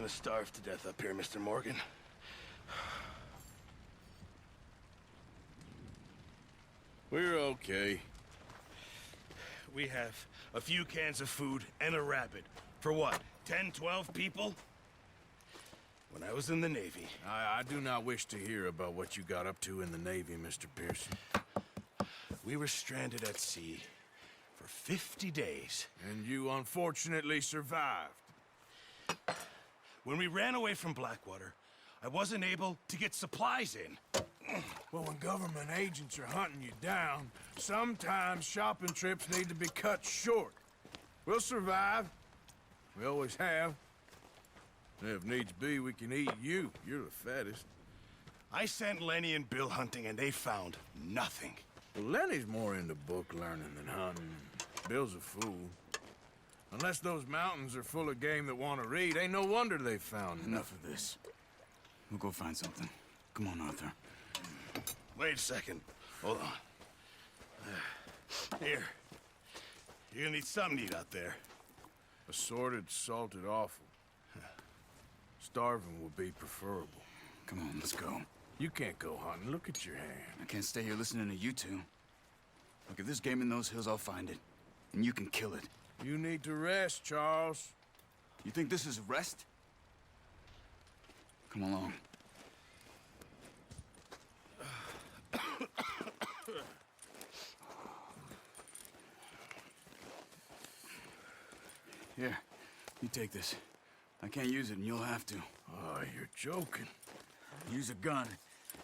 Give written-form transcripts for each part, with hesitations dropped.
gonna starve to death up here, Mr. Morgan. We're okay. We have a few cans of food and a rabbit. For what, 10, 12 people? When I was in the Navy... I do not wish to hear about what you got up to in the Navy, Mr. Pearson. We were stranded at sea for 50 days. And you unfortunately survived. When we ran away from Blackwater, I wasn't able to get supplies in. Well, when government agents are hunting you down, sometimes shopping trips need to be cut short. We'll survive. We always have. And if needs be, we can eat you. You're the fattest. I sent Lenny and Bill hunting, and they found nothing. Well, Lenny's more into book learning than hunting. Bill's a fool. Unless those mountains are full of game that want to read, ain't no wonder they found Enough of this. We'll go find something. Come on, Arthur. Wait a second. Hold on. Here. You're gonna need something to eat out there. Assorted, salted offal. Starving would be preferable. Come on, let's go. You can't go hunting. Look at your hand. I can't stay here listening to you two. Look, if there's game in those hills, I'll find it. And you can kill it. You need to rest, Charles. You think this is rest? Come along. Here, you take this. I can't use it, and you'll have to. Oh, you're joking. Use a gun,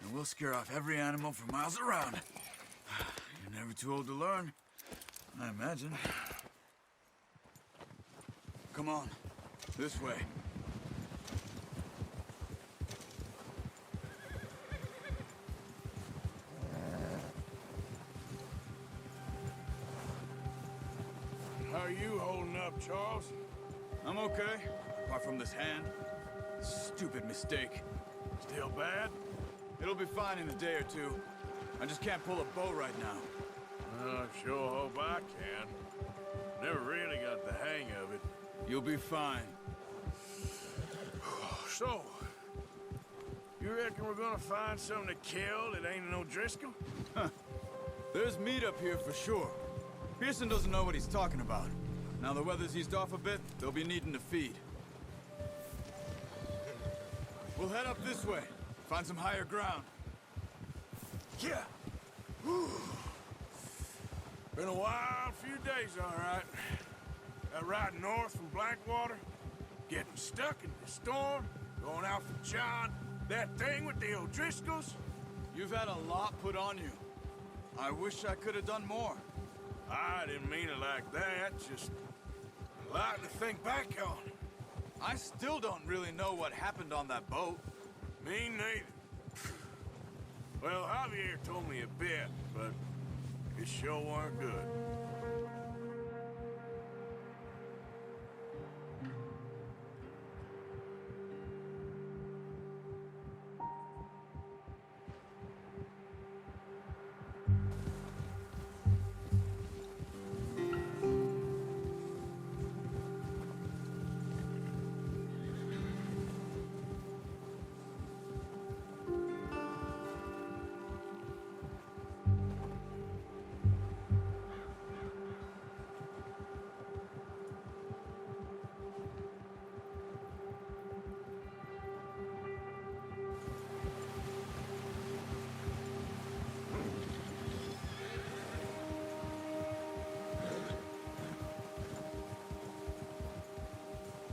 and we'll scare off every animal for miles around. You're never too old to learn, I imagine. Come on, this way. How are you holding up, Charles? I'm okay, apart from this hand. Stupid mistake. Still bad? It'll be fine in a day or two. I just can't pull a bow right now. I sure hope I can. Never really got the hang of it. You'll be fine. So, you reckon we're gonna find something to kill that ain't no Driscoll? There's meat up here for sure. Pearson doesn't know what he's talking about. Now the weather's eased off a bit, they'll be needing to feed. We'll head up this way. Find some higher ground. Yeah. Whew. Been a wild few days, all right. That ride north from Blackwater, getting stuck in the storm, going out for John, that thing with the O'Driscolls. You've had a lot put on you. I wish I could have done more. I didn't mean it like that, just a lot to think back on. I still don't really know what happened on that boat. Me neither. Well, Javier told me a bit, but it sure weren't good.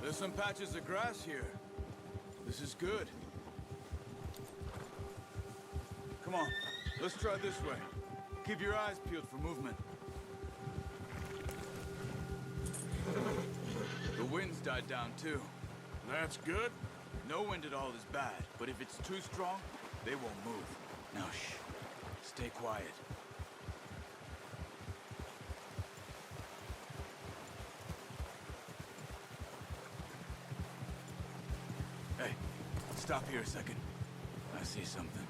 There's some patches of grass here. This is good. Come on, let's try this way. Keep your eyes peeled for movement. The wind's died down too. That's good. No wind at all is bad, but if it's too strong, they won't move. Now shh, stay quiet. Hey, stop here a second. I see something.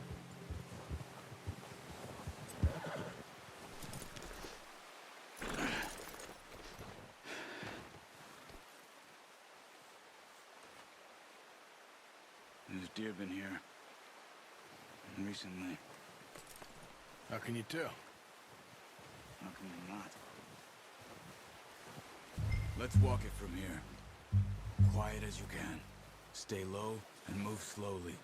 deer been here. And recently. How can you tell? How can you not? Let's walk it from here. Quiet as you can. Stay low and move slowly.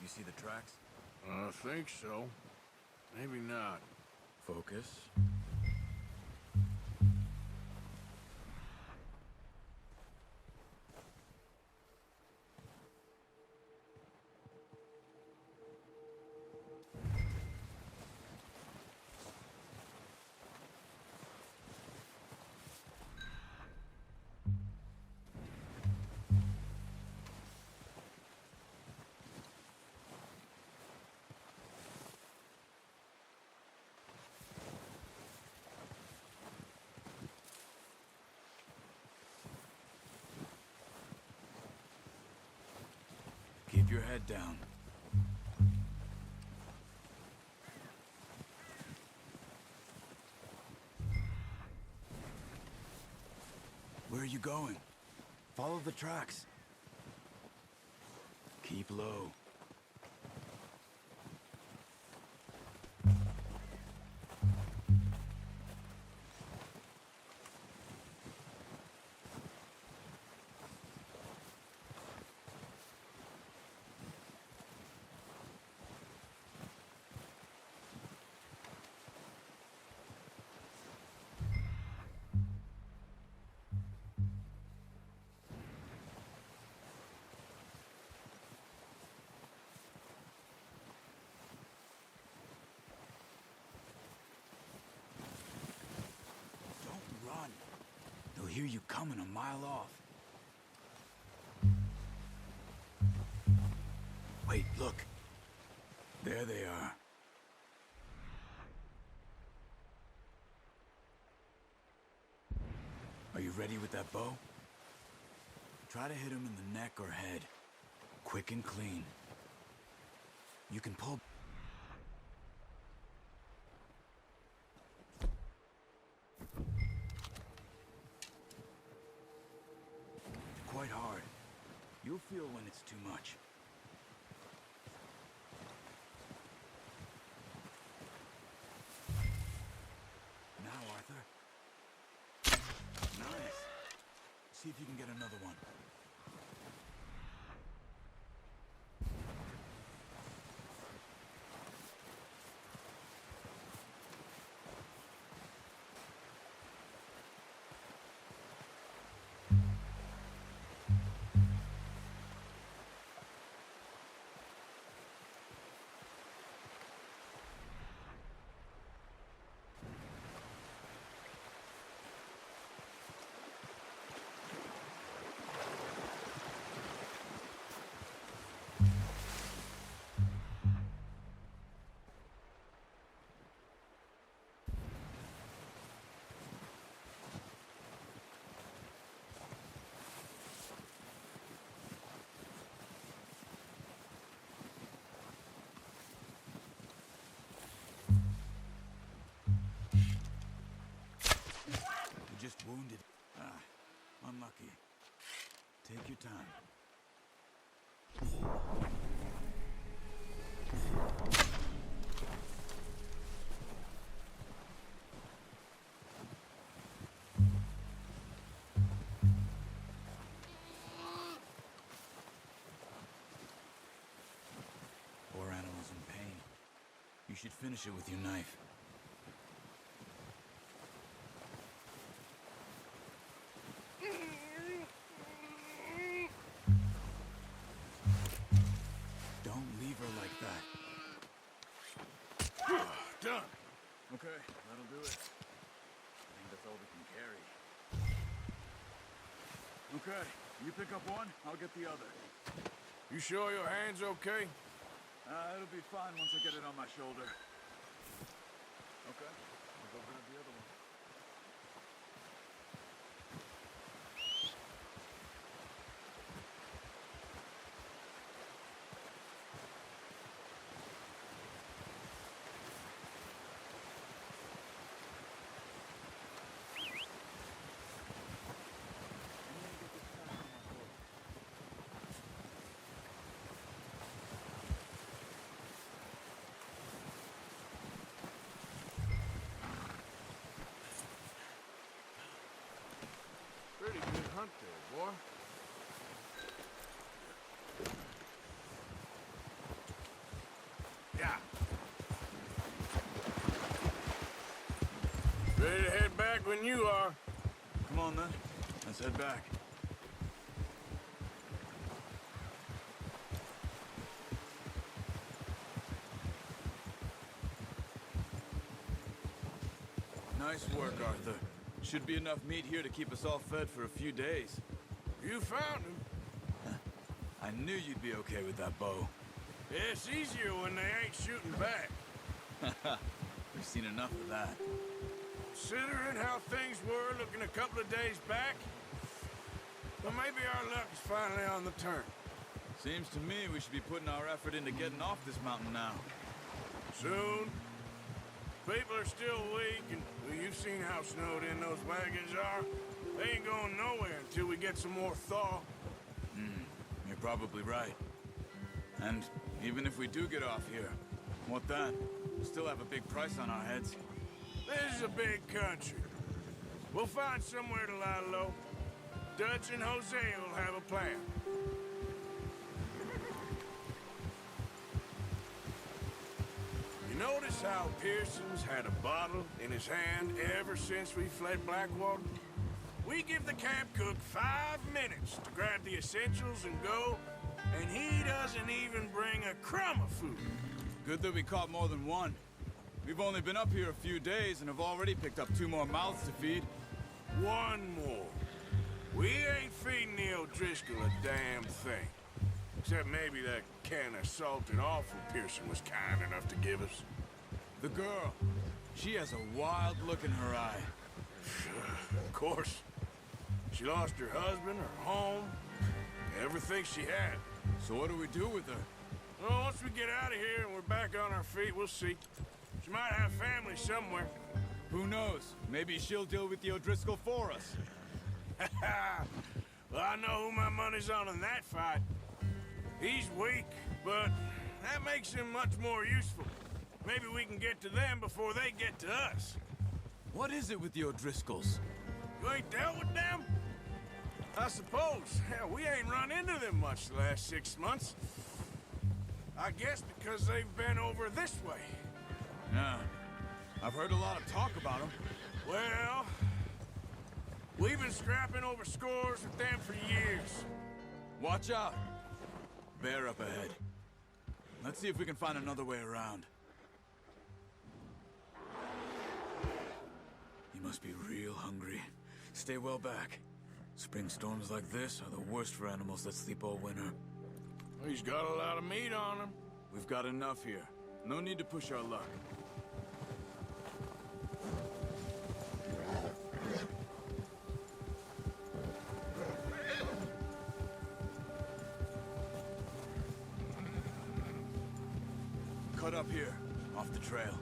You see the tracks? I think so. Maybe not. Focus. Keep your head down. Where are you going? Follow the tracks. Keep low. Run. They'll hear you coming a mile off. Wait, look. There they are. Are you ready with that bow? Try to hit him in the neck or head. Quick and clean. You can pull... Quite hard. You'll feel when it's too much. Now, Arthur. Nice. See if you can get another one. Just wounded. Unlucky. Take your time. Poor animal's in pain. You should finish it with your knife. Done. Okay, that'll do it. I think that's all we can carry. Okay, you pick up one, I'll get the other. You sure your hand's okay? It'll be fine once I get it on my shoulder. Okay, I'll go grab the other one. hunt there, boy. Yeah. Ready to head back when you are. Come on, then. Let's head back. Nice work, Arthur. Should be enough meat here to keep us all fed for a few days. You found him. I knew you'd be okay with that bow. Yeah, it's easier when they ain't shooting back. We've seen enough of that. Considering how things were looking a couple of days back, well, maybe our luck is finally on the turn. Seems to me we should be putting our effort into getting off this mountain now. Soon. People are still weak, and well, you've seen how snowed in those wagons are. They ain't going nowhere until we get some more thaw. You're probably right. And even if we do get off here, what then? We still have a big price on our heads. This is a big country. We'll find somewhere to lie low. Dutch and Jose will have a plan. You notice how Pearson's had a bottle in his hand ever since we fled Blackwater? We give the camp cook 5 minutes to grab the essentials and go, and he doesn't even bring a crumb of food. Good that we caught more than one. We've only been up here a few days and have already picked up 2 more mouths to feed. One more. We ain't feeding the O'Driscoll a damn thing. Except maybe that can of salted offal Pearson was kind enough to give us. The girl, she has a wild look in her eye. Of course. She lost her husband, her home, everything she had. So what do we do with her? Well, once we get out of here and we're back on our feet, we'll see. She might have family somewhere. Who knows? Maybe she'll deal with the O'Driscoll for us. Well, I know who my money's on in that fight. He's weak, but that makes him much more useful. Maybe we can get to them before they get to us. What is it with the O'Driscolls? You ain't dealt with them? I suppose. Hell, we ain't run into them much the last 6 months. I guess because they've been over this way. Yeah. I've heard a lot of talk about them. Well, we've been scrapping over scores with them for years. Watch out. Bear up ahead. Let's see if we can find another way around. You must be real hungry. Stay well back. Spring storms like this are the worst for animals that sleep all winter. He's got a lot of meat on him. We've got enough here. No need to push our luck. Cut up here, off the trail.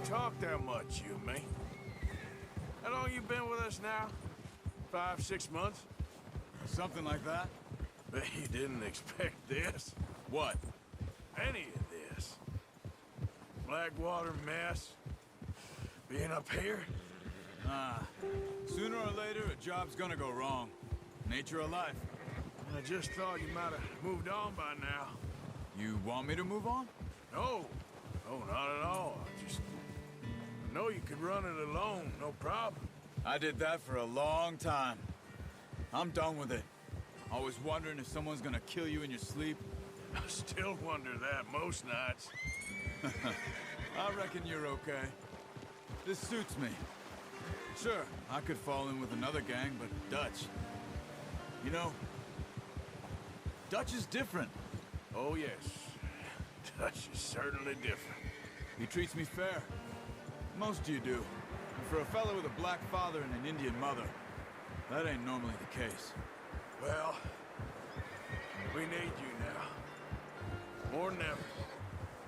Talk that much, you and me. How long you been with us now? 5, 6 months? Something like that? Bet you didn't expect this. What? Any of this. Blackwater mess. Being up here. Ah. Sooner or later, a job's gonna go wrong. Nature of life. I just thought you might have moved on by now. You want me to move on? No. No, not at all. I know you could run it alone, no problem. I did that for a long time. I'm done with it. Always wondering if someone's gonna kill you in your sleep. I still wonder that most nights. I reckon you're okay. This suits me. Sure, I could fall in with another gang, but Dutch... You know, Dutch is different. Oh, yes. Dutch is certainly different. He treats me fair. Most of you do. And for a fellow with a black father and an Indian mother, that ain't normally the case. Well, we need you now. More than ever.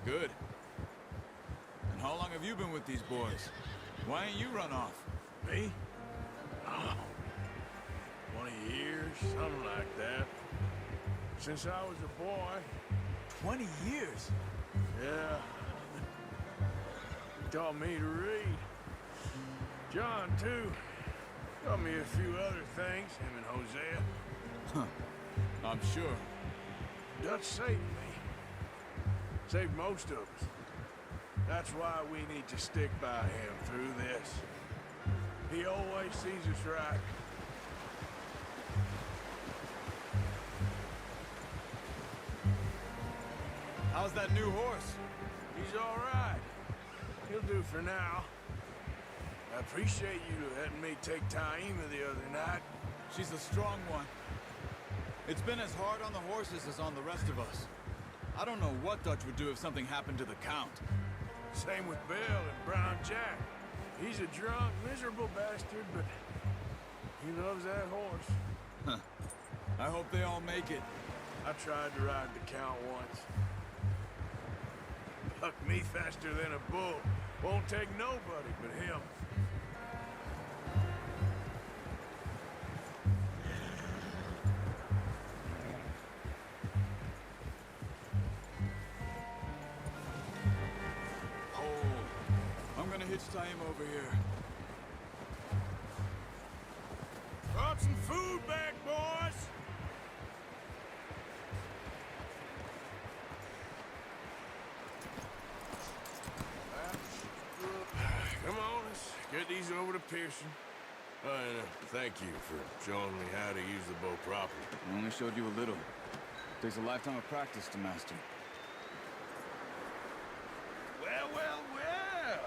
Good. And How long have you been with these boys? Why ain't you run off? Me? Oh, 20 years, something like that. Since I was a boy. 20 years? Yeah. He taught me to read. John, too. Taught me a few other things, him and Hosea. Huh. I'm sure. Dutch saved me. Saved most of us. That's why we need to stick by him through this. He always sees us right. How's that new horse? He's all right. He'll do for now. I appreciate you letting me take Taima the other night. She's a strong one. It's been as hard on the horses as on the rest of us. I don't know what Dutch would do if something happened to the Count. Same with Bill and Brown Jack. He's a drunk, miserable bastard, but he loves that horse. Huh. I hope they all make it. I tried to ride the Count once. Bucked me faster than a bull. Won't take nobody but him. I'm gonna hitch Taima over here. Brought some food back, boys! Come on, let's get these over to Pearson. And thank you for showing me how to use the bow properly. I only showed you a little. Takes a lifetime of practice to master. Well, well, well.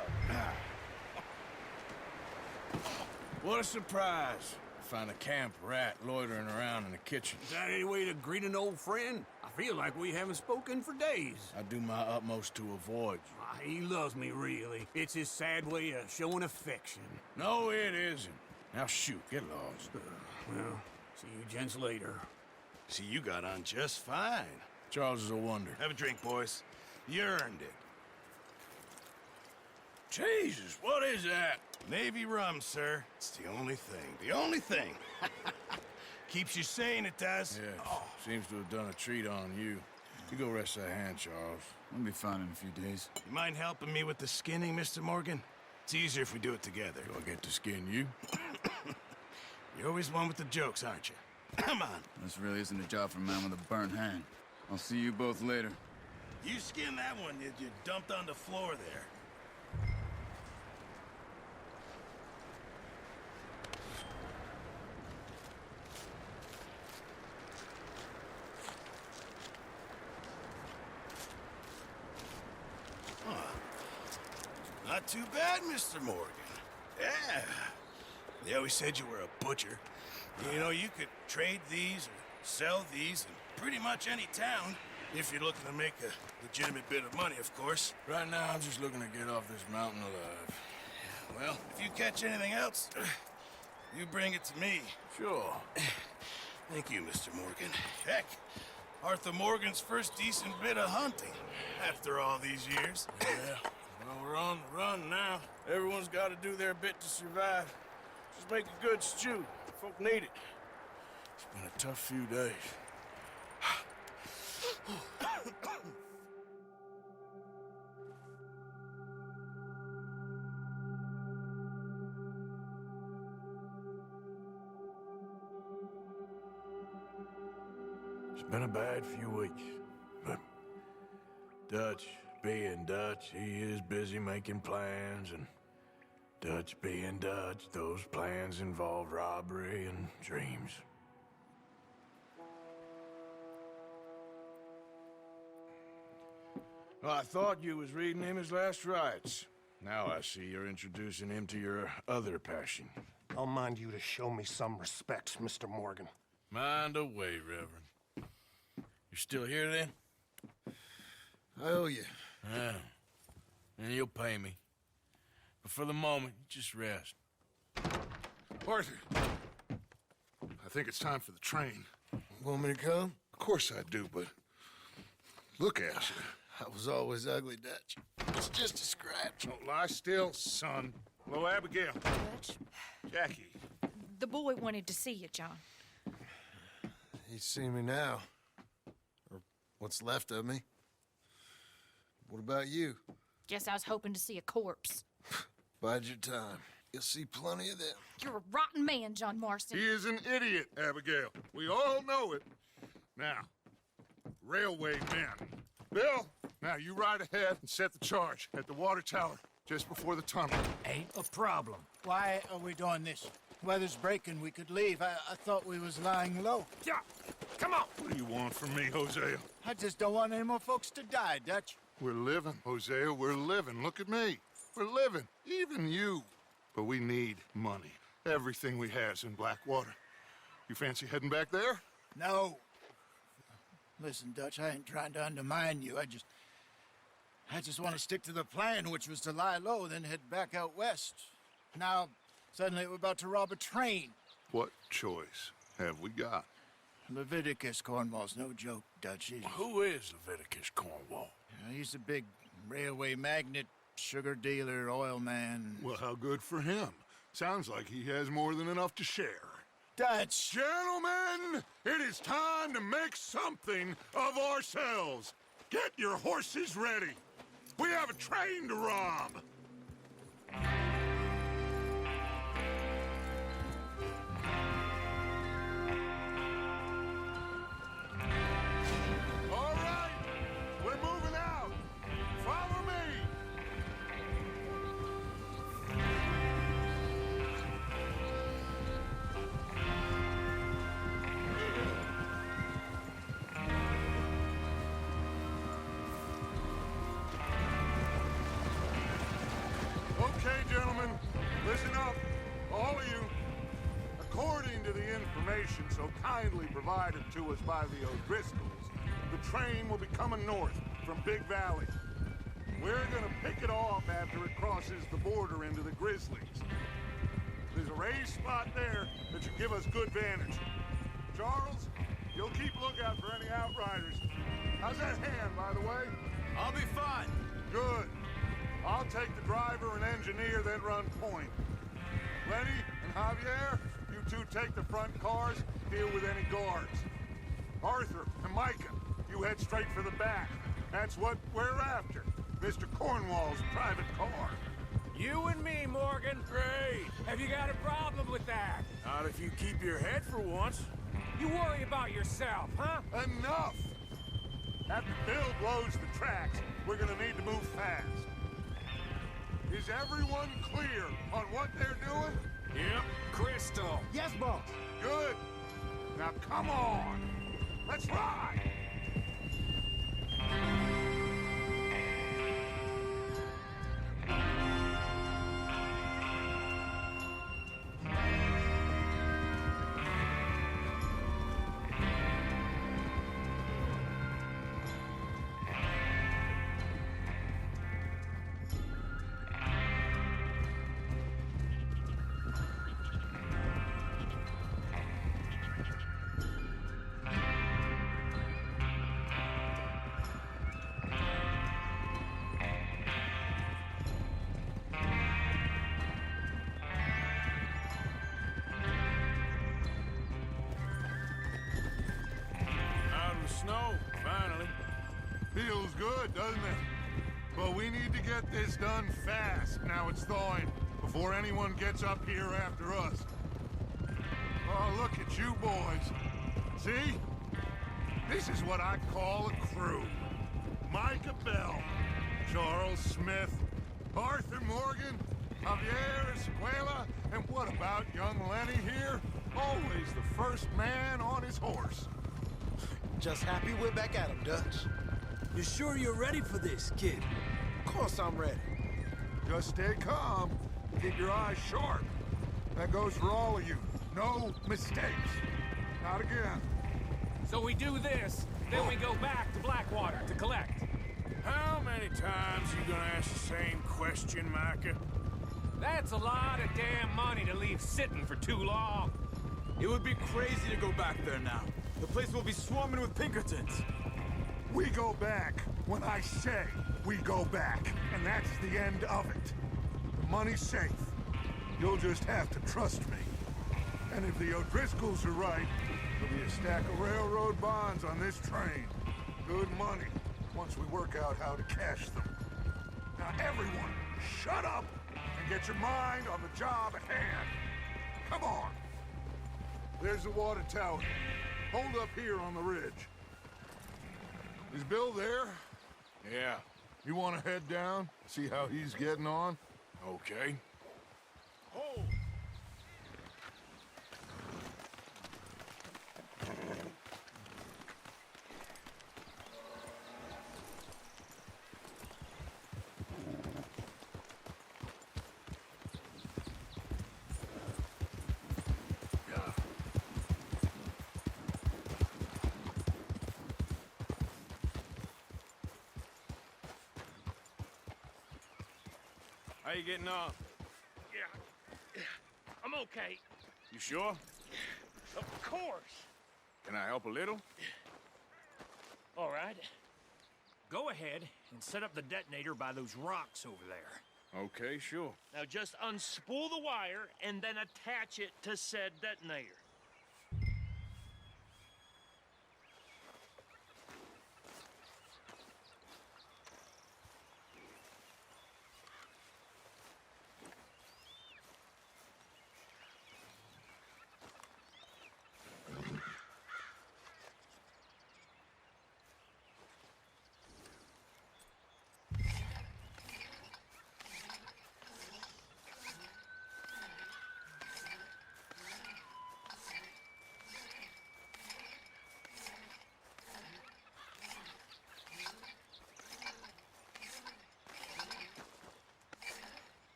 What a surprise. Find a camp rat loitering around in the kitchen. Is that any way to greet an old friend? I feel like we haven't spoken for days. I do my utmost to avoid you. He loves me, really. It's his sad way of showing affection. No, it isn't. Now shoot, get lost. Well, see you gents later. See, you got on just fine. Charles is a wonder. Have a drink, boys. You earned it. Jesus, what is that? Navy rum, sir. It's the only thing. The only thing. Keeps you sane, it does. Yeah, seems to have done a treat on you. You go rest that hand, Charles. I'll be fine in a few days. You mind helping me with the skinning, Mr. Morgan? It's easier if we do it together. Do I get to skin you? You're always one with the jokes, aren't you? Come on. This really isn't a job for a man with a burnt hand. I'll see you both later. You skin that one that you dumped on the floor there. Not too bad, Mr. Morgan. Yeah. They always said you were a butcher. You know, you could trade these or sell these in pretty much any town, if you're looking to make a legitimate bit of money, of course. Right now, I'm just looking to get off this mountain alive. Well, if you catch anything else, you bring it to me. Sure. Thank you, Mr. Morgan. Heck, Arthur Morgan's first decent bit of hunting after all these years. Yeah. Well, we're on the run now. Everyone's got to do their bit to survive. Just make a good stew. Folk need it. It's been a tough few days. It's been a bad few weeks, but Dutch being Dutch, he is busy making plans, and Dutch being Dutch, those plans involve robbery and dreams. Well, I thought you was reading him his last rites. Now I see you're introducing him to your other passion. I'll mind you to show me some respect, Mr. Morgan. Mind away, Reverend. You still here, then? I owe you. Yeah. And you'll pay me. But for the moment, just rest. Arthur, I think it's time for the train. Want me to come? Of course I do, but look at you. I was always ugly, Dutch. It's just a scratch. Don't lie still, son. Hello, Abigail. Dutch, Jackie. the boy wanted to see you, John. He's seen me now. Or what's left of me. What about you? Guess I was hoping to see a corpse. Bide your time. You'll see plenty of them. You're a rotten man, John Marston. He is an idiot, Abigail. We all know it. Now, railway men. Bill, now you ride ahead and set the charge at the water tower just before the tunnel. Ain't a problem. Why are we doing this? Weather's breaking. We could leave. I thought we was lying low. Yeah, come on. What do you want from me, Hosea? I just don't want any more folks to die, Dutch. We're living, Hosea. We're living. Look at me. We're living. Even you. But we need money. Everything we has in Blackwater. You fancy heading back there? No. Listen, Dutch, I ain't trying to undermine you. I just want to stick to the plan, which was to lie low, then head back out west. Now, suddenly we're about to rob a train. What choice have we got? Leviticus Cornwall's no joke, Dutch. Who is Leviticus Cornwall? He's a big railway magnate, sugar dealer, oil man. Well, how good for him. Sounds like he has more than enough to share. Dutch! Gentlemen, it is time to make something of ourselves. Get your horses ready. We have a train to rob. All right, we're moving out. Follow me. Okay, gentlemen, listen up, all of you. According to the information so kindly provided to us by the O'Driscolls, the train will be coming north from Big Valley. We're gonna pick it off after it crosses the border into the Grizzlies. There's a raised spot there that should give us good vantage. Charles, you'll keep lookout for any outriders. How's that hand, by the way? I'll be fine. Good. I'll take the driver and engineer, then run point. Lenny and Javier, you two take the front cars, deal with any guards. Arthur and Micah, you head straight for the back. That's what we're after. Mr. Cornwall's private car. You and me, Morgan. Great. Have you got a problem with that? Not if you keep your head for once. You worry about yourself, huh? Enough! After Bill blows the tracks, we're gonna need to move fast. Is everyone clear on what they're doing? Yep. Crystal. Yes, boss. Good. Now come on. Let's ride. Out of the snow, finally. Feels good, doesn't it? But we need to get this done fast. Now it's thawing, before anyone gets up here after us. Oh, look at you boys. See? This is what I call a crew. Micah Bell, Charles Smith, Arthur Morgan, Javier Escuela, and what about young Lenny here? Always the first man on his horse. Just happy we're back at him, Dutch. You sure you're ready for this, kid? Of course I'm ready. Just stay calm. Keep your eyes sharp. That goes for all of you. No mistakes. Not again. So we do this, then we go back to Blackwater to collect. How many times you gonna ask the same question, Micah? That's a lot of damn money to leave sitting for too long. It would be crazy to go back there now. The place will be swarming with Pinkertons. We go back when I say we go back, and that's the end of it. The money's safe. You'll just have to trust me. And if the O'Driscolls are right, there'll be a stack of railroad bonds on this train. Good money, once we work out how to cash them. Now everyone, shut up and get your mind on the job at hand. Come on. There's the water tower. Hold up here on the ridge. Is Bill there? Yeah. You want to head down, see how he's getting on? Okay. Hold! How you getting on? Yeah. I'm okay. You sure? Of course. Can I help a little? All right. Go ahead and set up the detonator by those rocks over there. Okay, sure. Now just unspool the wire and then attach it to said detonator.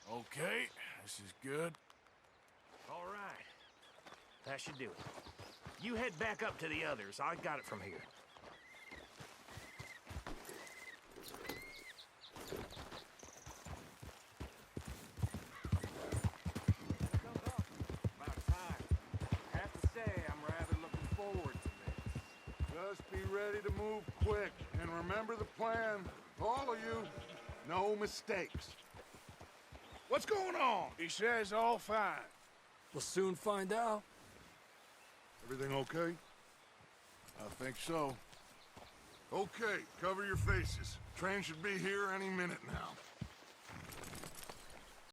Okay, this is good. All right. That should do it. You head back up to the others. I got it from here. About time. Have to say, I'm rather looking forward to this. Just be ready to move quick, and remember the plan. All of you, no mistakes. What's going on? He says all fine. We'll soon find out. Everything okay? I think so. Okay, cover your faces. Train should be here any minute now.